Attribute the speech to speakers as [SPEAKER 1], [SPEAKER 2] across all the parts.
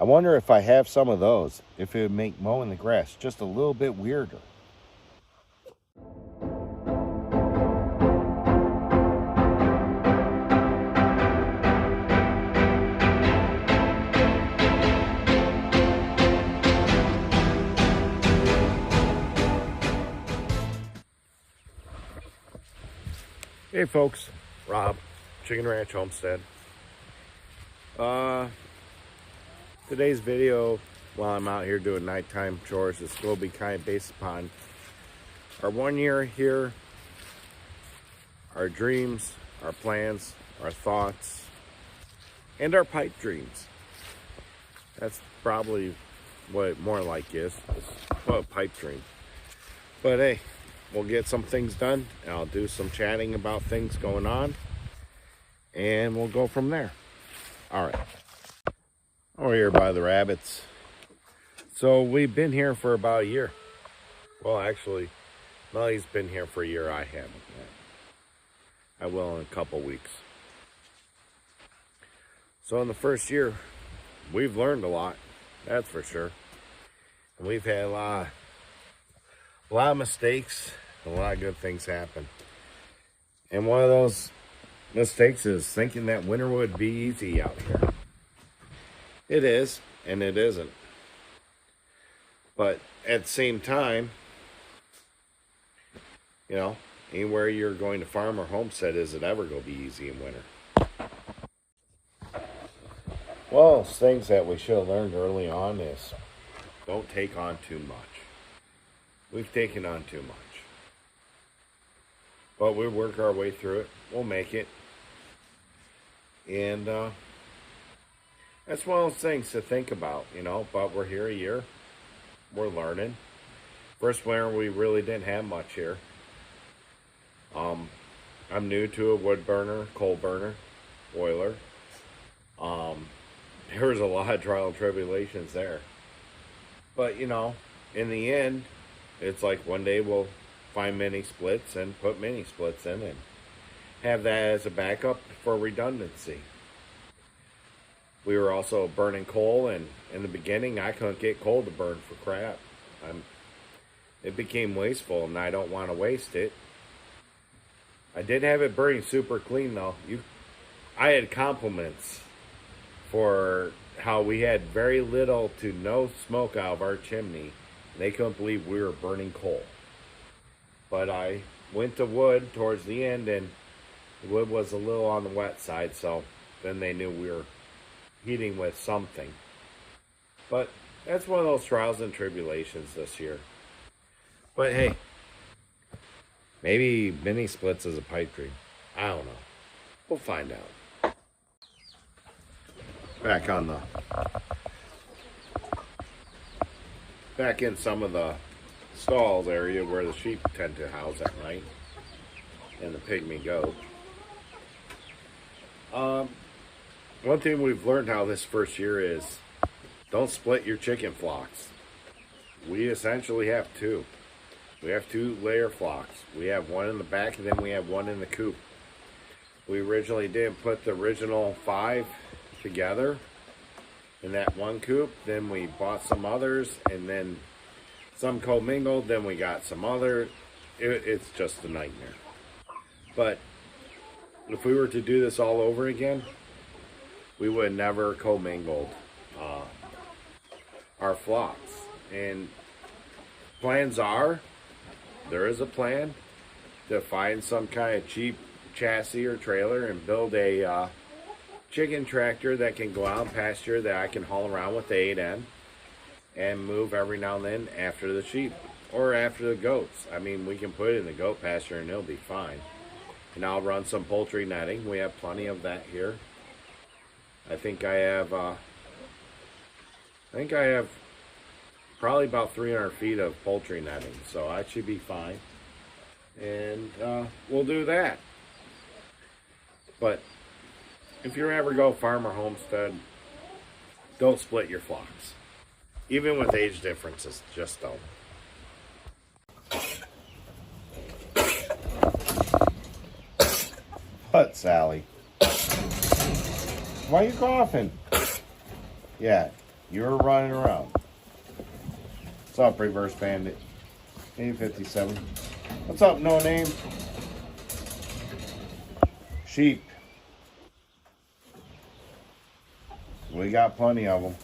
[SPEAKER 1] I wonder if I have some of those, if it would make mowing the grass just a little bit weirder. Hey folks, Rob, Chicken Ranch Homestead. Today's video, while I'm out here doing nighttime chores, is going to be kind of based upon our 1 year here, our dreams, our plans, our thoughts, and our pipe dreams. That's probably what it more like is a pipe dream. But hey, we'll get some things done, and I'll do some chatting about things going on, and we'll go from there. All right. Over here by the rabbits. So we've been here for about a year. Well, actually, Melly's been here for a year. I haven't yet. I will in a couple weeks. So in the first year, we've learned a lot. That's for sure. And we've had a lot of mistakes. A lot of good things happen. And one of those mistakes is thinking that winter would be easy out here. It is, and it isn't. But at the same time, you know, anywhere you're going to farm or homestead, is it ever going to be easy in winter? Well, things that we should have learned early on is don't take on too much. We've taken on too much. But we work our way through it. We'll make it. And that's one of those things to think about, you know. But we're here a year. We're learning. First winter, we really didn't have much here. I'm new to a wood burner, coal burner, boiler. There was a lot of trial and tribulations there. But, you know, in the end, it's like one day we'll find mini splits and put mini splits in and have that as a backup for redundancy. We were also burning coal, and in the beginning, I couldn't get coal to burn for crap. It became wasteful, and I don't want to waste it. I did have it burning super clean, though. I had compliments for how we had very little to no smoke out of our chimney. They couldn't believe we were burning coal. But I went to wood towards the end, and the wood was a little on the wet side, so then they knew we were heating with something. But that's one of those trials and tribulations this year. But hey, maybe mini splits is a pipe dream. I don't know. We'll find out. Back in some of the stalls area where the sheep tend to house at night, and the pygmy goat. One thing we've learned how this first year is don't split your chicken flocks. We essentially have two. We have 2 layer flocks. We have one in the back, and then we have one in the coop. We originally didn't put the original 5 together in that one coop. Then we bought some others, and then some commingled. Then we got some other. It's just a nightmare. But if we were to do this all over again, we would never commingled our flocks. And plans are, there is a plan to find some kind of cheap chassis or trailer and build a chicken tractor that can go out and pasture, that I can haul around with the 8N and move every now and then after the sheep or after the goats. I mean, we can put it in the goat pasture and it'll be fine. And I'll run some poultry netting. We have plenty of that here. I think I have probably about 300 feet of poultry netting, so I should be fine. And we'll do that. But if you ever go farm or homestead, don't split your flocks. Even with age differences, just don't. What, Sally? Why are you coughing? Yeah, You're running around. What's up, Reverse Bandit? 857. What's up, No Name? Sheep. We got plenty of them.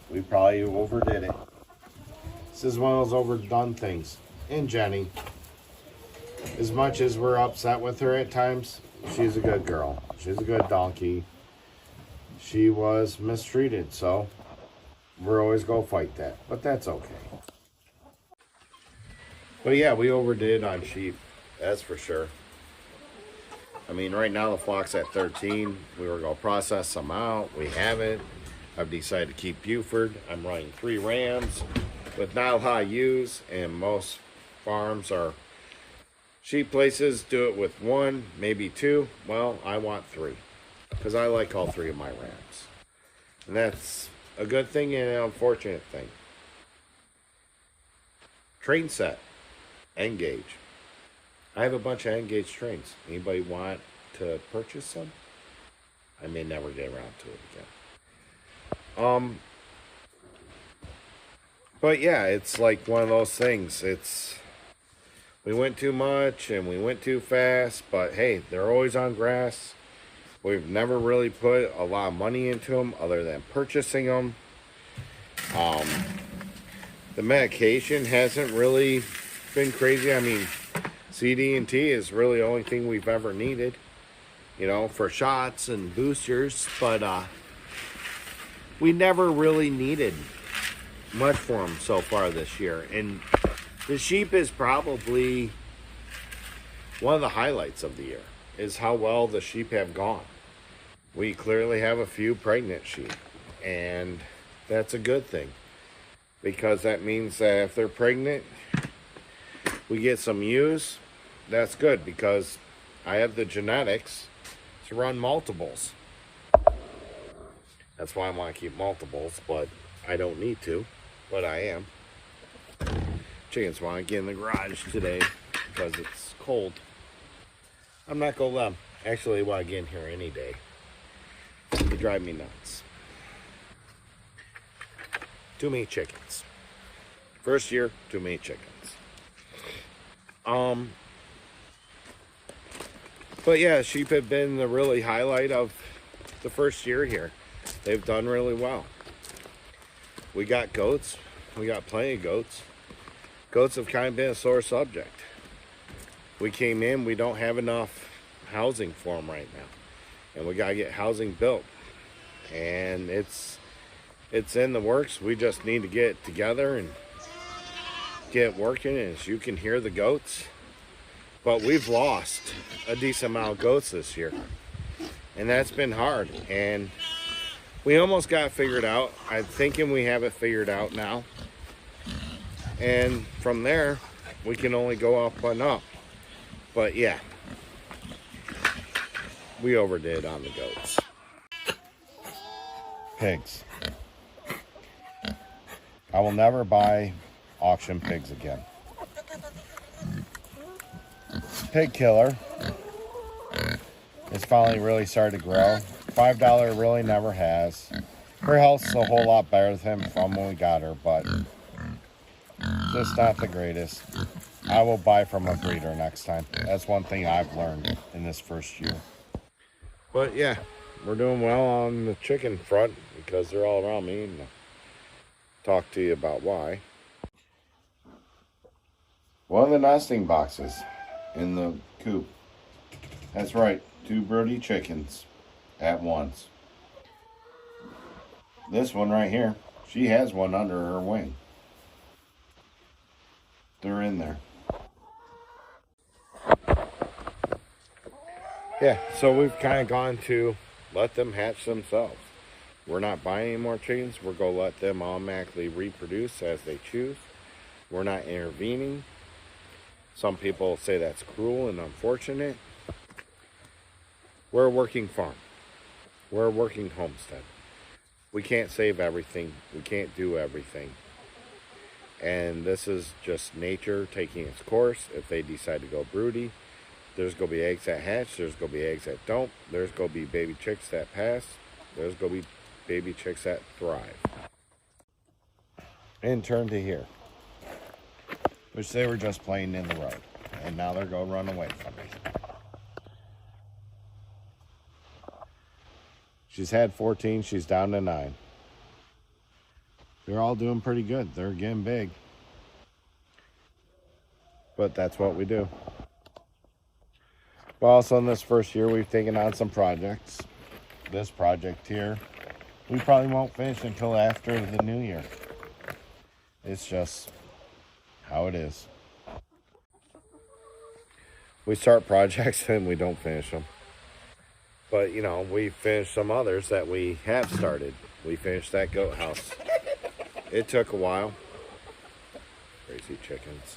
[SPEAKER 1] We probably overdid it. This is one of those overdone things. And Jenny, as much as we're upset with her at times, she's a good girl. She's a good donkey. She was mistreated, so we're always going to fight that. But that's okay. But yeah, we overdid on sheep. That's for sure. I mean, right now the flock's at 13. We were going to process some out. We haven't. I've decided to keep Buford. I'm running 3 rams with Nile High ewes, and most farms or sheep places do it with 1, maybe 2. Well, I want 3 because I like all 3 of my rams. And that's a good thing and an unfortunate thing. Train set. Engage. I have a bunch of engaged trains. Anybody want to purchase some? I may never get around to it again. But yeah, it's like one of those things. We went too much and we went too fast, but hey, they're always on grass. We've never really put a lot of money into them other than purchasing them. The medication hasn't really been crazy. I mean, CD&T is really the only thing we've ever needed, you know, for shots and boosters, but we never really needed much for them so far this year. And the sheep is probably one of the highlights of the year, is how well the sheep have gone. We clearly have a few pregnant sheep, and that's a good thing, because that means that if they're pregnant, we get some ewes. That's good, because I have the genetics to run multiples. That's why I want to keep multiples, but I don't need to, but I am. Chickens want to get in the garage today because it's cold. I'm not going to let them. Actually, they want to get in here any day. They drive me nuts. Too many chickens. First year, too many chickens. But yeah, sheep have been the really highlight of the first year here. They've done really well. We got goats. We got plenty of goats. Goats have kind of been a sore subject. We came in, we don't have enough housing for them right now. And we got to get housing built. And it's in the works. We just need to get it together and get it working. And as you can hear the goats. But we've lost a decent amount of goats this year. And that's been hard. And we almost got it figured out. I'm thinking we have it figured out now. And from there, we can only go up and up. But yeah, we overdid on the goats. Pigs. I will never buy auction pigs again. Pig killer is finally really started to grow. $5 really never has. Her health's a whole lot better than from when we got her, but just not the greatest. I will buy from a breeder next time. That's one thing I've learned in this first year. But yeah, we're doing well on the chicken front because they're all around me, and I'll talk to you about why. One of the nesting boxes in the coop. That's right, 2 broody chickens at once. This one right here, she has one under her wing. They're in there. Yeah, so we've kind of gone to let them hatch themselves. We're not buying any more chickens. We're going to let them automatically reproduce as they choose. We're not intervening. Some people say that's cruel and unfortunate. We're a working farm. We're a working homestead. We can't save everything. We can't do everything. And this is just nature taking its course. If they decide to go broody, there's going to be eggs that hatch. There's going to be eggs that don't. There's going to be baby chicks that pass. There's going to be baby chicks that thrive. and turn to here, which they were just playing in the road, and now they're going to run away from me. She's had 14, she's down to 9. They're all doing pretty good. They're getting big. But that's what we do. But also in this first year, we've taken on some projects. This project here, we probably won't finish until after the new year. It's just how it is. We start projects and we don't finish them. But, you know, we finished some others that we have started. We finished that goat house. It took a while. Crazy chickens.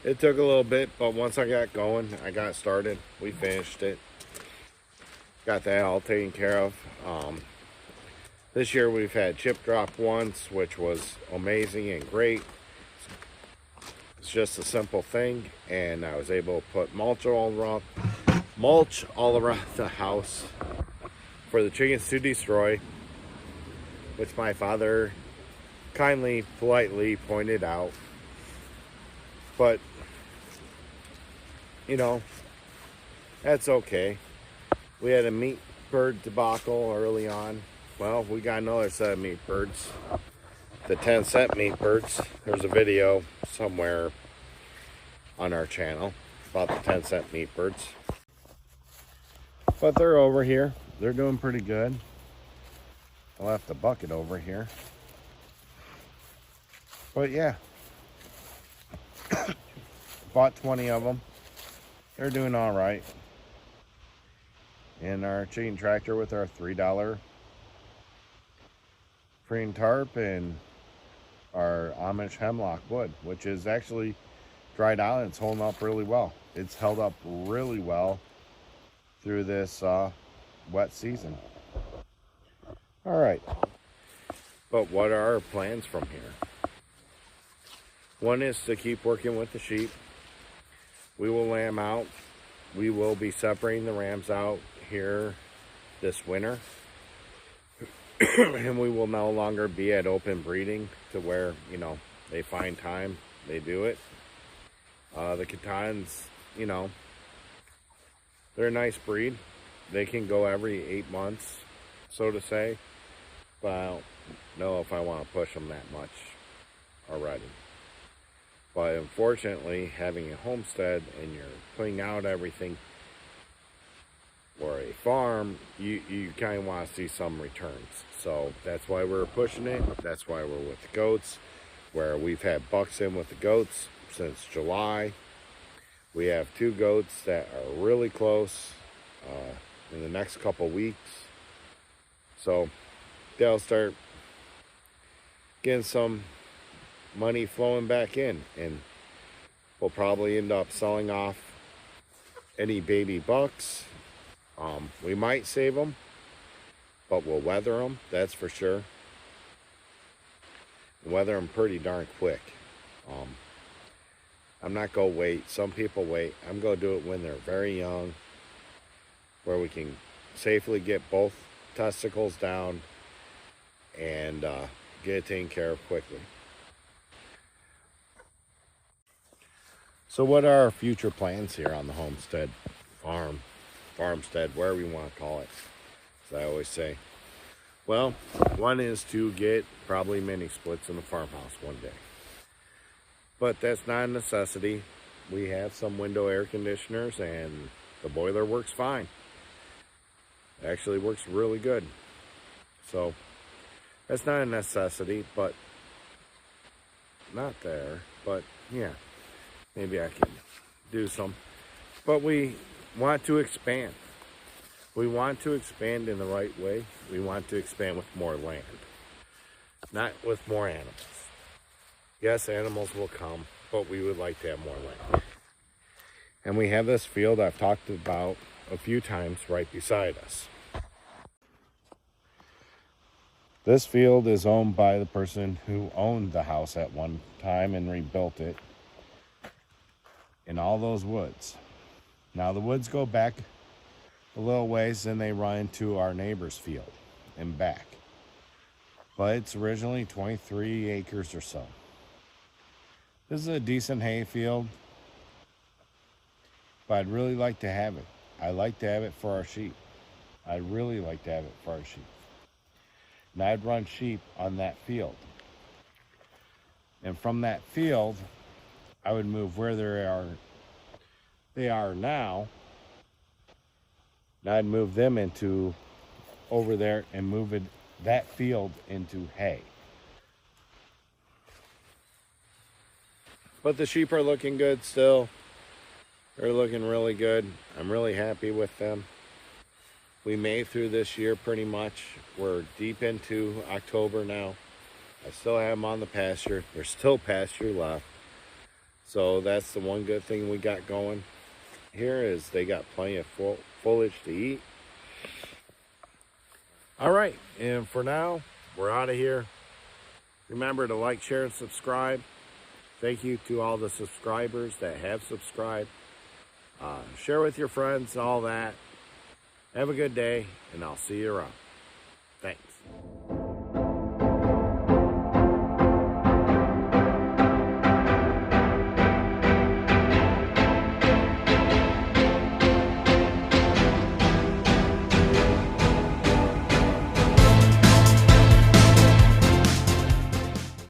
[SPEAKER 1] It took a little bit, but once I got going, I got started. We finished it. Got that all taken care of. This year we've had chip drop once, which was amazing and great. It's just a simple thing, and I was able to put mulch all around the house for the chickens to destroy, which my father kindly, politely pointed out. But, you know, that's okay. We had a meat bird debacle early on. Well, we got another set of meat birds. The 10-cent meat birds. There's a video somewhere on our channel about the 10-cent meat birds. But they're over here. They're doing pretty good. I left the bucket over here. But yeah. Bought 20 of them. They're doing all right. And our chicken tractor with our $3 green tarp and our Amish hemlock wood, which is actually dried out and it's holding up really well. It's held up really well through this wet season. All right. But what are our plans from here? One is to keep working with the sheep. We will lamb out. We will be separating the rams out here this winter. And we will no longer be at open breeding to where, you know, they find time, they do it. The Catans, you know, they're a nice breed. They can go every 8 months, so to say. But I don't know if I want to push them that much already. But unfortunately, having a homestead and you're putting out everything for a farm, you kind of want to see some returns. So that's why we're pushing it. That's why we're with the goats, where we've had bucks in with the goats since July. We have 2 goats that are really close in the next couple weeks. So they'll start getting some money flowing back in, and we'll probably end up selling off any baby bucks. We might save them, but we'll weather them, that's for sure. Weather them pretty darn quick. I'm not going to wait. Some people wait. I'm going to do it when they're very young, where we can safely get both testicles down and get it taken care of quickly. So what are our future plans here on the homestead, farmstead, wherever you want to call it, as I always say? Well, one is to get probably mini splits in the farmhouse one day. But that's not a necessity. We have some window air conditioners and the boiler works fine. It actually works really good. So that's not a necessity, but not there. But yeah, maybe I can do some. But we want to expand. We want to expand in the right way. We want to expand with more land, not with more animals. Yes, animals will come, but we would like to have more land. And we have this field I've talked about a few times right beside us. This field is owned by the person who owned the house at one time and rebuilt it. And all those woods. Now the woods go back a little ways, then they run into our neighbor's field and back. but it's originally 23 acres or so. This is a decent hay field, but I'd really like to have it. I'd like to have it for our sheep. I'd really like to have it for our sheep. And I'd run sheep on that field. And from that field, I would move where they are now. And I'd move them into over there and move that field into hay. But the sheep are looking good still. They're looking really good. I'm really happy with them. We made through this year pretty much. We're deep into October now. I still have them on the pasture. There's still pasture left. So that's the one good thing we got going here is they got plenty of foliage to eat. All right, and for now, we're out of here. Remember to like, share, and subscribe. Thank you to all the subscribers that have subscribed. Share with your friends and all that. Have a good day, and I'll see you around. Thanks.